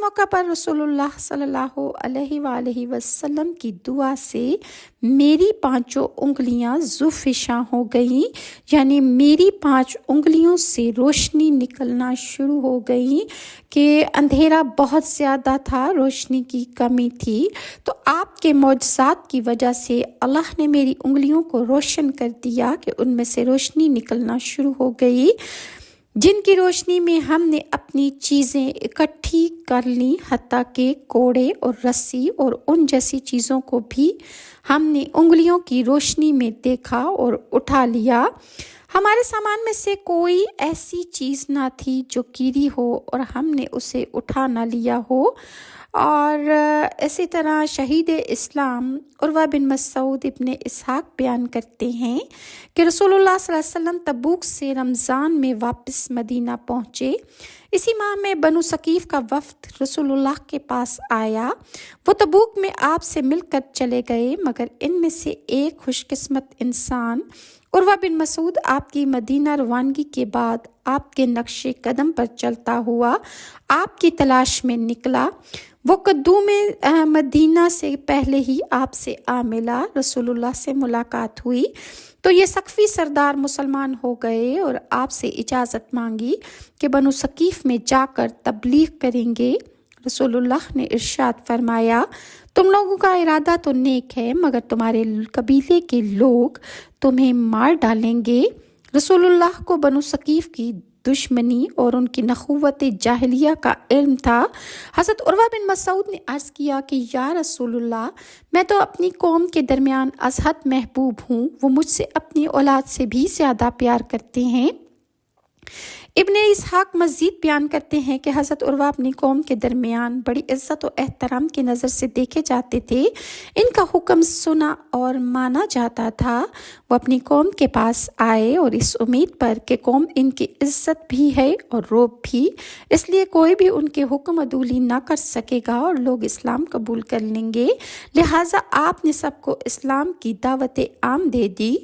موقع پر رسول اللہ صلی اللہ علیہ وآلہ وسلم کی دعا سے میری 5 انگلیاں ذوفشاں ہو گئیں، یعنی میری 5 انگلیوں سے روشنی نکلنا شروع ہو گئی کہ اندھیرا بہت زیادہ تھا، روشنی کی کمی تھی۔ تو آپ کے معجزات کی وجہ سے اللہ نے میری انگلیوں کو روشن کر دیا کہ ان میں سے روشنی نکلنا شروع ہو گئی، جن کی روشنی میں ہم نے اپنی چیزیں اکٹھی کر لیں، حتیٰ کہ کوڑے اور رسی اور ان جیسی چیزوں کو بھی ہم نے انگلیوں کی روشنی میں دیکھا اور اٹھا لیا۔ ہمارے سامان میں سے کوئی ایسی چیز نہ تھی جو گری ہو اور ہم نے اسے اٹھا نہ لیا ہو۔ اور اسی طرح شہید اسلام عروہ بن مسعود ابن اسحاق بیان کرتے ہیں کہ رسول اللہ صلی اللہ علیہ وسلم تبوک سے رمضان میں واپس مدینہ پہنچے۔ اسی ماہ میں بنو ثقیف کا وفد رسول اللہ کے پاس آیا۔ وہ تبوک میں آپ سے مل کر چلے گئے، مگر ان میں سے ایک خوش قسمت انسان عروہ بن مسعود آپ کی مدینہ روانگی کے بعد آپ کے نقش قدم پر چلتا ہوا آپ کی تلاش میں نکلا۔ وہ قدوم مدینہ سے پہلے ہی آپ سے آ ملا، رسول اللہ سے ملاقات ہوئی تو یہ ثقفی سردار مسلمان ہو گئے اور آپ سے اجازت مانگی کہ بنو ثقیف میں جا کر تبلیغ کریں گے۔ رسول اللہ نے ارشاد فرمایا، تم لوگوں کا ارادہ تو نیک ہے، مگر تمہارے قبیلے کے لوگ تمہیں مار ڈالیں گے۔ رسول اللہ کو بنو ثقیف کی دشمنی اور ان کی نخوت جاہلیہ کا علم تھا۔ حضرت عروہ بن مسعود نے عرض کیا کہ یا رسول اللہ، میں تو اپنی قوم کے درمیان از حد محبوب ہوں، وہ مجھ سے اپنی اولاد سے بھی زیادہ پیار کرتے ہیں۔ ابن اسحاق مزید بیان کرتے ہیں کہ حضرت عروہ اپنی قوم کے درمیان بڑی عزت و احترام کی نظر سے دیکھے جاتے تھے، ان کا حکم سنا اور مانا جاتا تھا۔ وہ اپنی قوم کے پاس آئے اور اس امید پر کہ قوم ان کی عزت بھی ہے اور روب بھی، اس لیے کوئی بھی ان کے حکم عدولی نہ کر سکے گا اور لوگ اسلام قبول کر لیں گے، لہٰذا آپ نے سب کو اسلام کی دعوت عام دے دی۔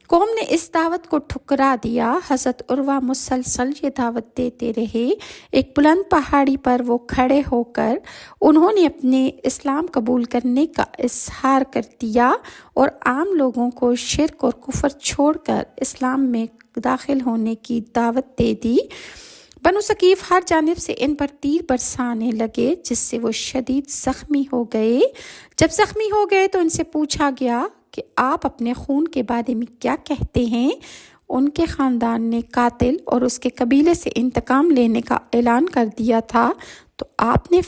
قوم نے اس دعوت کو ٹھکرا دیا۔ حضرت عروہ مسلسل یہ دعوت دیتے رہے۔ ایک بلند پہاڑی پر وہ کھڑے ہو کر انہوں نے اپنے اسلام قبول کرنے کا اظہار کر دیا اور عام لوگوں کو شرک اور کفر چھوڑ کر اسلام میں داخل ہونے کی دعوت دے دی۔ بنو ثقیف ہر جانب سے ان پر تیر برسانے لگے، جس سے وہ شدید زخمی ہو گئے۔ جب زخمی ہو گئے تو ان سے پوچھا گیا کہ آپ اپنے خون کے بارے میں کیا کہتے ہیں؟ ان کے خاندان نے قاتل اور اس کے قبیلے سے انتقام لینے کا اعلان کر دیا تھا، تو آپ نے